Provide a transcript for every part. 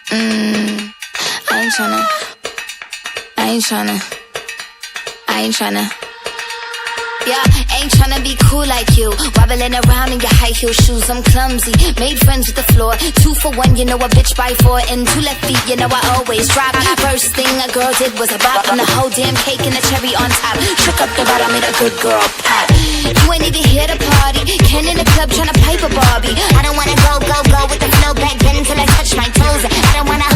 I ain't tryna. Yeah, ain't tryna be cool like you. Wobbling around in your high heel shoes, I'm clumsy. Made friends with the floor. 2 for 1, you know a bitch by 4. And 2 left feet, you know I always drop. First thing a girl did was a bop. And the whole damn cake and the cherry on top. Trick up the bottom, made a good girl pop. You ain't even here to party. Ken in the club tryna pipe a Barbie. I don't wanna go with the flow back then till I touch my toes. I don't wanna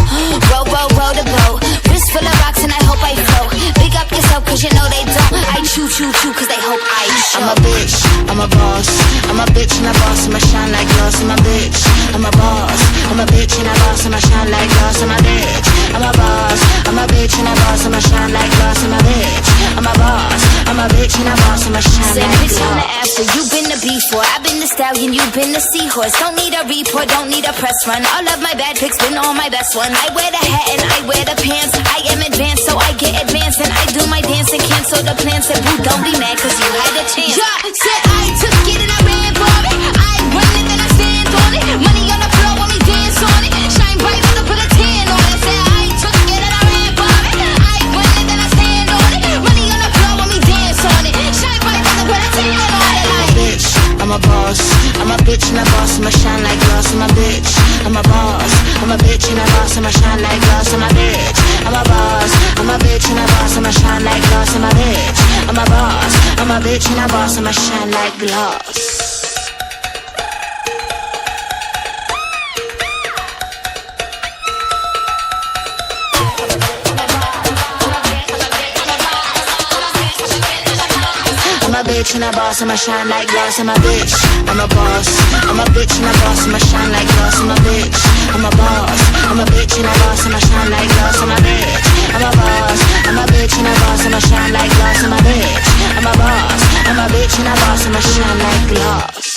roll the boat. Wrist full of rocks and I hope I float. Big up yourself cause you know they don't. I chew cause they hope I show. I'm a bitch, I'm a boss. I'm a bitch and a boss, I'ma shine like glass. I'm a bitch, I'm a boss. I'm a bitch and a boss, I'ma shine like glass. I'm a bitch, I'm a boss. I'm a bitch and a boss, I'ma shine like glass. I'm a bitch, I'm a boss. I'm a bitch and a boss, I'ma shine like glass. Bitch on the after, you been the before. I've been the stallion, you been the seahorse. Don't need a report, don't need a press run. All of my bad pics been all my best ones. I wear the hat and I wear the pants. I am advanced, so I get advanced. And I do my dance and cancel the plans. Said boo, don't be mad cause you had a chance. Yeah, said I took it and I ran for it. I run it and I stand on it. Money on the floor when we dance on it. Shine bright when I put a tan on it. Said I took it and I ran for it. I run it and I stand on it. Money on the floor when we dance on it. Shine bright when I put a tan on it. I'm a bitch, I'm a boss. I'm a bitch and a boss, I'ma shine like glass. I'm a bitch, I'm a boss. I'm a bitch and a boss, I'ma shine like glass. I'm a bitch, I'm a boss. I'm a bitch and a boss, I'ma shine like glass. I'm a bitch, I'm a boss. I'm a bitch and a boss, I'ma shine like glass. I'm a bitch and a boss, I'ma shine like glass. I'm a bitch, I'm a boss. I'm a bitch and a boss, I'ma shine like glass. I'm a bitch, I'm a boss. I'm a bitch and a boss, I'ma shine like glass. I'm a bitch, I'm a boss. I'm a bitch and a boss, I'ma shine like glass. I'm a bitch, I'm a boss. I'm a bitch and a boss, I'ma shine like glass.